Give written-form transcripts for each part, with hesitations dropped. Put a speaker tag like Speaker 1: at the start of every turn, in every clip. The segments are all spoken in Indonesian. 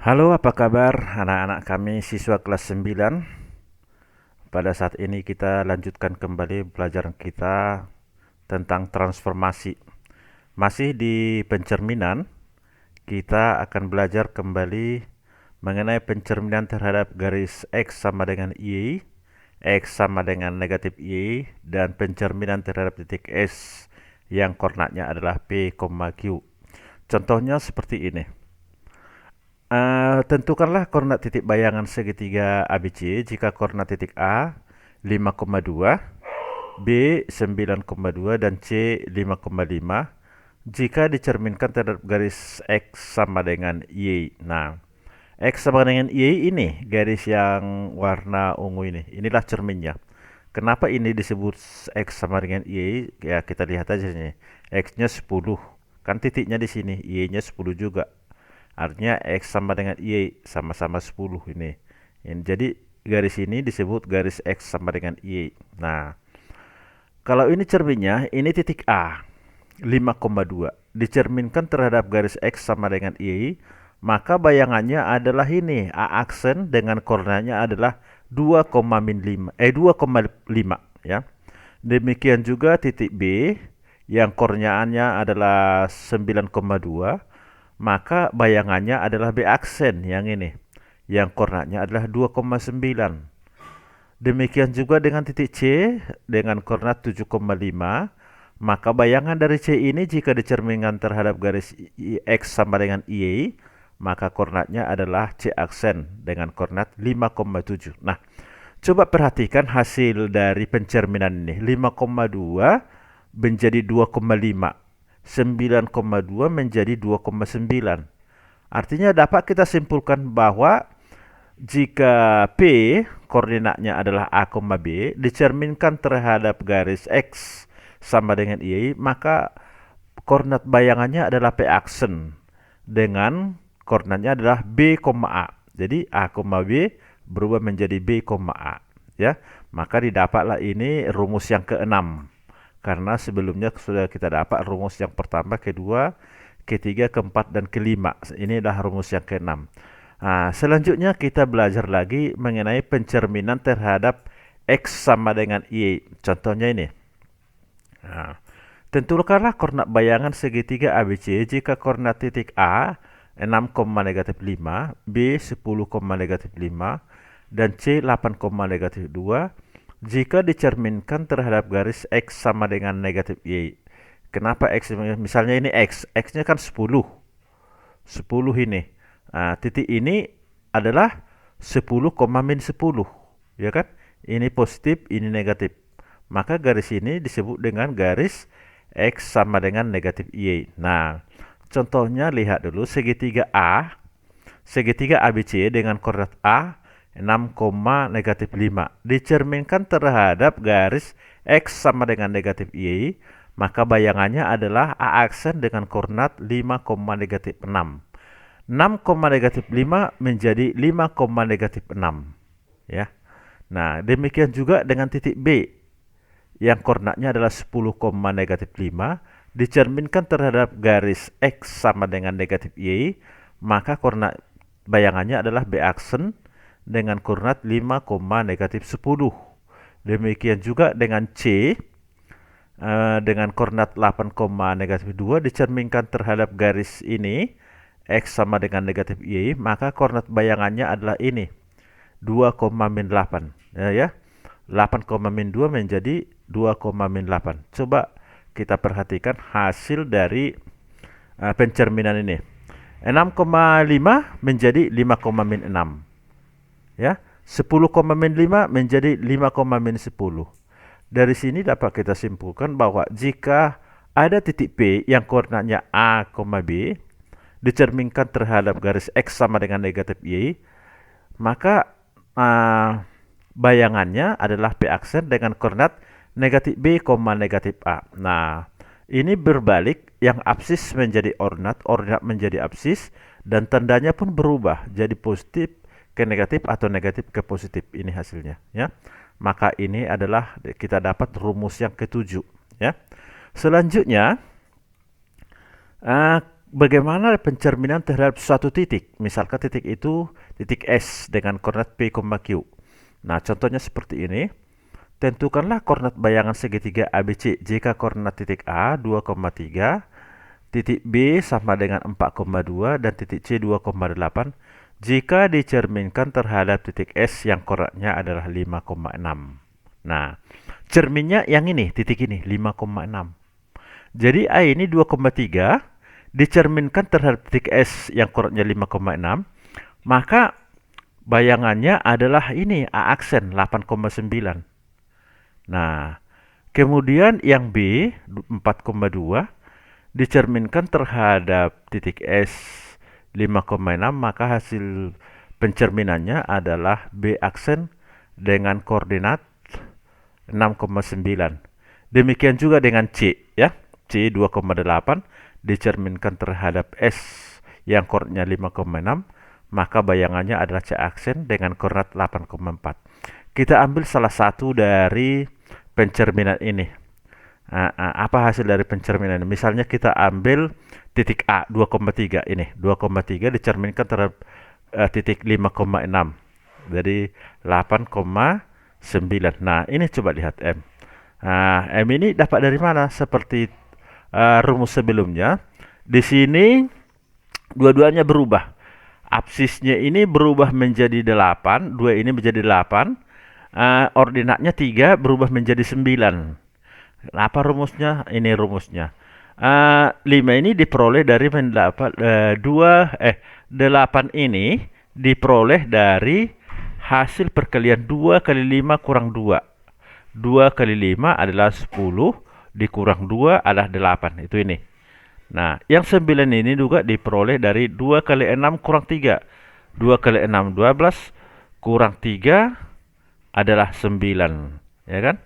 Speaker 1: Halo, apa kabar anak-anak kami siswa kelas 9? Pada saat ini kita lanjutkan kembali pelajaran kita tentang transformasi. Masih di pencerminan, kita akan belajar kembali mengenai pencerminan terhadap garis X sama dengan Y, X sama dengan negatif Y, dan pencerminan terhadap titik S yang koordinatnya adalah P, Q. Contohnya seperti ini. Tentukanlah koordinat titik bayangan segitiga ABC jika koordinat titik A 5,2, B 9,2 dan C 5,5 jika dicerminkan terhadap garis X sama dengan Y. Nah, X sama dengan Y ini garis yang warna ungu ini. Inilah cerminnya. Kenapa ini disebut X sama dengan Y? Ya, kita lihat aja nih. X-nya 10. Kan titiknya di sini, Y-nya 10 juga. Artinya X sama dengan Y sama-sama 10 ini. Jadi garis ini disebut garis X sama dengan Y. Nah, kalau ini cerminnya, ini titik A 5,2. Dicerminkan terhadap garis X sama dengan Y, maka bayangannya adalah ini. A aksen dengan koordinatnya adalah 2,5 ya. Demikian juga titik B yang koordinatnya adalah 9,2, maka bayangannya adalah B aksen yang ini, yang koordinatnya adalah 2,9. Demikian juga dengan titik C dengan koordinat 7,5, maka bayangan dari C ini jika dicerminkan terhadap garis X sama dengan Y, maka koordinatnya adalah C aksen dengan koordinat 5,7. Nah, coba perhatikan hasil dari pencerminan ini. 5,2 menjadi 2,5. 9,2 menjadi 2,9. Artinya dapat kita simpulkan bahwa jika P koordinatnya adalah A, B dicerminkan terhadap garis X sama dengan Y, maka koordinat bayangannya adalah P aksen dengan koordinatnya adalah B, A. Jadi A, B berubah menjadi B, A. Ya, maka didapatlah ini rumus yang keenam. Karena sebelumnya sudah kita dapat rumus yang pertama, kedua, ketiga, keempat, dan kelima. Ini adalah rumus yang keenam. Nah, selanjutnya kita belajar lagi mengenai pencerminan terhadap X sama dengan Y. Contohnya ini. Nah, tentukanlah koordinat bayangan segitiga ABC jika koordinat titik A 6,-5, B 10,-5, dan C 8,-2 jika dicerminkan terhadap garis X sama dengan negatif Y. Kenapa X? Misalnya ini X. X-nya kan 10. 10 ini. Nah, titik ini adalah 10, min 10. Ya kan? Ini positif, ini negatif. Maka garis ini disebut dengan garis X sama dengan negatif Y. Nah, contohnya lihat dulu segitiga A. Segitiga ABC dengan koordinat A 6,-5 dicerminkan terhadap garis X sama dengan negatif Y, maka bayangannya adalah A aksen dengan koordinat 5,-6. 6,-5 menjadi 5,-6 ya. Nah, demikian juga dengan titik B yang koordinatnya adalah 10,-5 dicerminkan terhadap garis X sama dengan negatif Y, maka koordinat bayangannya adalah B aksen dengan koordinat 5,-10. Demikian juga dengan C dengan koordinat 8,-2 dicerminkan terhadap garis ini X sama dengan negatif Y, maka koordinat bayangannya adalah ini 2,-8 ya. 8,-2 menjadi 2,-8. Coba kita perhatikan hasil dari pencerminan ini. 6,5 menjadi 5,-6. Ya, 10,-5 menjadi 5,-10. Dari sini dapat kita simpulkan bahwa jika ada titik P yang koordinatnya A, B dicerminkan terhadap garis X sama dengan negatif Y, maka bayangannya adalah P aksen dengan koordinat negatif B, negatif A. Nah, ini berbalik, yang absis menjadi ordinat, ordinat menjadi absis, dan tandanya pun berubah jadi positif ke negatif atau negatif ke positif. Ini hasilnya ya. Maka ini adalah kita dapat rumus yang ketujuh ya. Selanjutnya bagaimana pencerminan terhadap suatu titik. Misalkan titik itu titik S dengan koordinat P, Q. Nah, contohnya seperti ini. Tentukanlah koordinat bayangan segitiga ABC jika koordinat titik A 2,3, titik B sama dengan 4,2 dan titik C 2,8 jika dicerminkan terhadap titik S yang koordinatnya adalah 5,6. Nah, cerminnya yang ini, titik ini 5,6. Jadi A ini 2,3 dicerminkan terhadap titik S yang koordinatnya 5,6, maka bayangannya adalah ini A aksen 8,9. Nah, kemudian yang B 4,2 dicerminkan terhadap titik S 5,6, maka hasil pencerminannya adalah B aksen dengan koordinat 6,9. Demikian juga dengan C ya. C 2,8 dicerminkan terhadap S yang koordinatnya 5,6, maka bayangannya adalah C aksen dengan koordinat 8,4. Kita ambil salah satu dari pencerminan ini. Apa hasil dari pencerminan ini? Misalnya kita ambil titik A 2,3 ini. 2,3 dicerminkan terhadap titik 5,6. Jadi 8,9. Nah, ini coba lihat M. M ini dapat dari mana? Seperti rumus sebelumnya. Di sini dua-duanya berubah. Absisnya ini berubah menjadi 8, 2 ini menjadi 8. Ordinatnya 3 berubah menjadi 9. Apa rumusnya? Ini rumusnya. 5 ini diperoleh dari 8 ini diperoleh dari hasil perkalian 2 kali 5 kurang 2. 2 kali 5 adalah 10, dikurang 2 adalah 8. Itu ini. Nah, yang 9 ini juga diperoleh dari 2 kali 6 kurang 3. 2 kali 6, 12, kurang 3 adalah 9. Ya kan?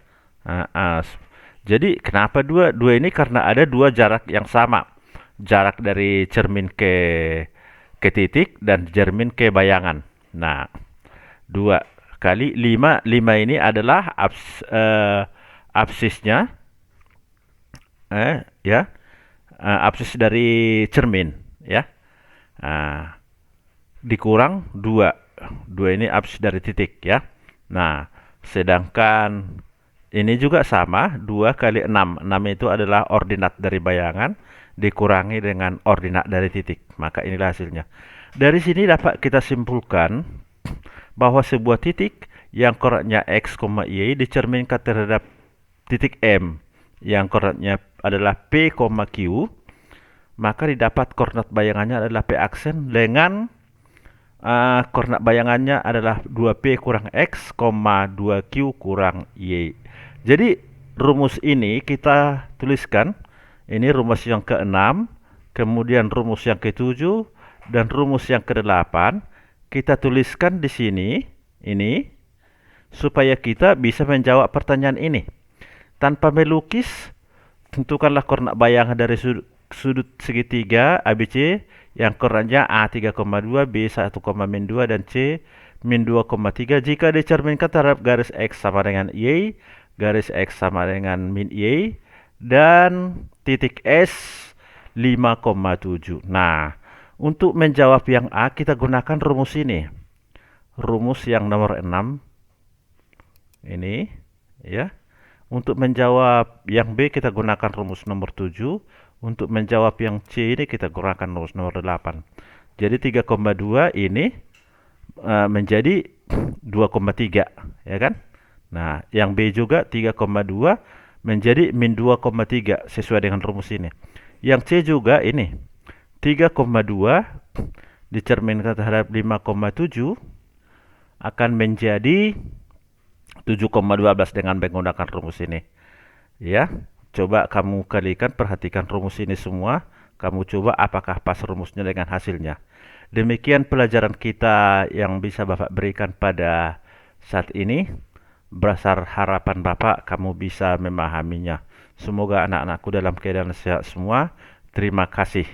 Speaker 1: Jadi kenapa 2? 2 ini karena ada 2 jarak yang sama. Jarak dari cermin ke titik dan cermin ke bayangan. Nah, 2 kali 5. 5 ini adalah absisnya. Ya. Absis dari cermin. Ya. Dikurang 2. 2 ini absis dari titik. Ya. Nah, sedangkan ini juga sama, 2 kali 6. 6 itu adalah ordinat dari bayangan dikurangi dengan ordinat dari titik. Maka inilah hasilnya. Dari sini dapat kita simpulkan bahwa sebuah titik yang koordinatnya X, Y dicerminkan terhadap titik M yang koordinatnya adalah P, Q, maka didapat koordinat bayangannya adalah P aksen dengan koordinat bayangannya adalah 2P kurang X, 2Q kurang Y. Jadi rumus ini kita tuliskan. Ini rumus yang ke-6, kemudian rumus yang ke-7, dan rumus yang ke-8. Kita tuliskan di sini, ini, supaya kita bisa menjawab pertanyaan ini. Tanpa melukis, tentukanlah koordinat bayangan dari sudut segitiga ABC yang koordinatnya A 3,2, B 1,-2 dan C min 2,3 jika dicerminkan terhadap garis X sama dengan Y, garis X sama dengan min Y, dan titik S 5,7. Nah, untuk menjawab yang A kita gunakan rumus ini. Rumus yang nomor 6 ini ya. Untuk menjawab yang B kita gunakan rumus nomor 7. Untuk menjawab yang C ini kita gunakan rumus nomor 8. Jadi 3,2 ini menjadi 2,3 ya kan? Nah, yang B juga 3,2 menjadi min 2,3 sesuai dengan rumus ini. Yang C juga ini 3,2 dicerminkan terhadap 5,7 akan menjadi 7,12 dengan menggunakan rumus ini. Ya, coba kamu kalikan, perhatikan rumus ini semua. Kamu coba apakah pas rumusnya dengan hasilnya. Demikian pelajaran kita yang bisa Bapak berikan pada saat ini. Berdasar harapan Bapak, kamu bisa memahaminya. Semoga anak-anakku dalam keadaan sehat semua. Terima kasih.